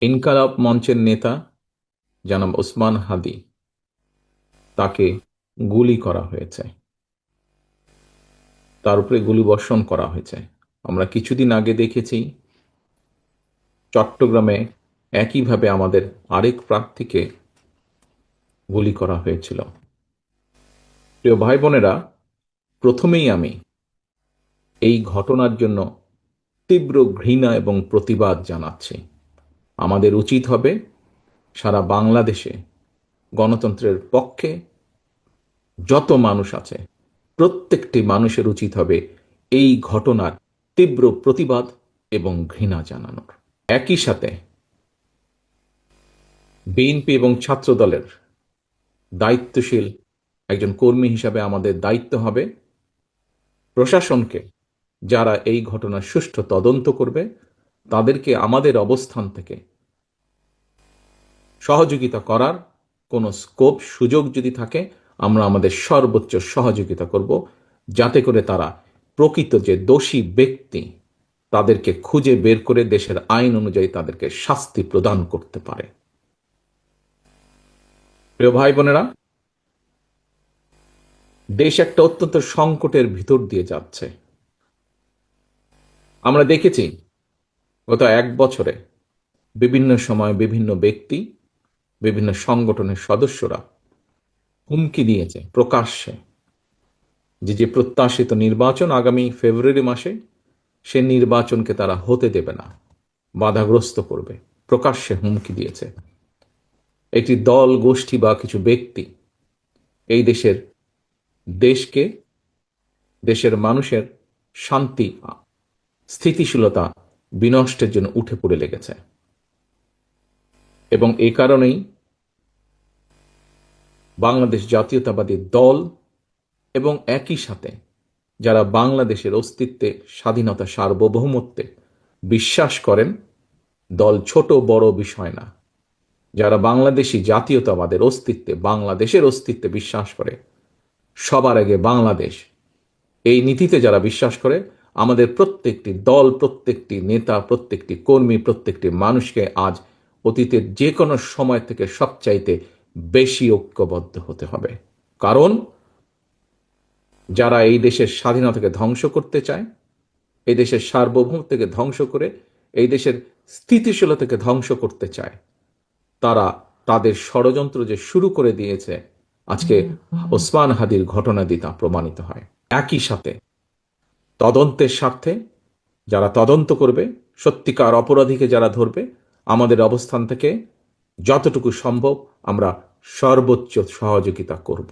ইনকালাব মঞ্চের নেতা জনাব ওসমান হাদি, তাকে গুলি করা হয়েছে, তার উপরে গুলিবর্ষণ করা হয়েছে। আমরা কিছুদিন আগে দেখেছি চট্টগ্রামে একইভাবে আমাদের আরেক প্রার্থীকে গুলি করা হয়েছিল। প্রিয় ভাই বোনেরা, প্রথমেই আমি এই ঘটনার জন্য তীব্র ঘৃণা এবং প্রতিবাদ জানাচ্ছি। আমাদের উচিত হবে সারা বাংলাদেশে গণতন্ত্রের পক্ষে যত মানুষ আছে প্রত্যেকটি মানুষের উচিত হবে এই ঘটনার তীব্র প্রতিবাদ এবং ঘৃণা জানানোর। একই সাথে বিএনপি এবং ছাত্রদলের দায়িত্বশীল একজন কর্মী হিসাবে আমাদের দায়িত্ব হবে প্রশাসনকে, যারা এই ঘটনার সুষ্ঠু তদন্ত করবে, তাদেরকে আমাদের অবস্থান থেকে সহযোগিতা করার কোনো স্কোপ সুযোগ যদি থাকে, আমরা আমাদের সর্বোচ্চ সহযোগিতা করব, যাতে করে তারা প্রকৃত যে দোষী ব্যক্তি তাদেরকে খুঁজে বের করে দেশের আইন অনুযায়ী তাদেরকে শাস্তি প্রদান করতে পারে। প্রিয় ভাই বোনেরা, দেশ একটা অত্যন্ত সংকটের ভিতর দিয়ে যাচ্ছে। আমরা দেখেছি গত এক বছরে বিভিন্ন সময় বিভিন্ন ব্যক্তি, বিভিন্ন সংগঠনের সদস্যরা হুমকি দিয়েছে প্রকাশ্যে যে প্রত্যাশিত নির্বাচন আগামী ফেব্রুয়ারি মাসে, সে নির্বাচনকে তারা হতে দেবে না, বাধাগ্রস্ত করবে, প্রকাশ্যে হুমকি দিয়েছে। একটি দল, গোষ্ঠী বা কিছু ব্যক্তি এই দেশকে, দেশের মানুষের শান্তি, স্থিতিশীলতা বিনষ্টের জন্য উঠে পড়ে লেগেছে। এবং এই কারণেই বাংলাদেশ জাতীয়তাবাদী দল এবং একই সাথে যারা বাংলাদেশের অস্তিত্বে, স্বাধীনতা, সার্বভৌমত্বে বিশ্বাস করেন, দল ছোট বড় বিষয় না, যারা বাংলাদেশি জাতীয়তাবাদের অস্তিত্বে, বাংলাদেশের অস্তিত্বে বিশ্বাস করে, সবার আগে বাংলাদেশ, এই নীতিতে যারা বিশ্বাস করে, আমাদের প্রত্যেকটি দল, প্রত্যেকটি নেতা, প্রত্যেকটি কর্মী, প্রত্যেকটি মানুষকে আজ অতীতের যে কোনো সময় থেকে সবচাইতে বেশি ঐক্যবদ্ধ হতে হবে। কারণ যারা এই দেশের স্বাধীনতাকে ধ্বংস করতে চায়, এই দেশের সার্বভৌমত্বকে ধ্বংস করে এই দেশের স্থিতিশীলতাকে ধ্বংস করতে চায়, তারা তাদের ষড়যন্ত্র যে শুরু করে দিয়েছে, আজকে ওসমান হাদির ঘটনা দিয়ে তা প্রমাণিত হয়। একই সাথে তদন্তের স্বার্থে যারা তদন্ত করবে, সত্যিকার অপরাধীকে যারা ধরবে, আমাদের অবস্থান থেকে যতটুকু সম্ভব আমরা সর্বোচ্চ সহযোগিতা করব।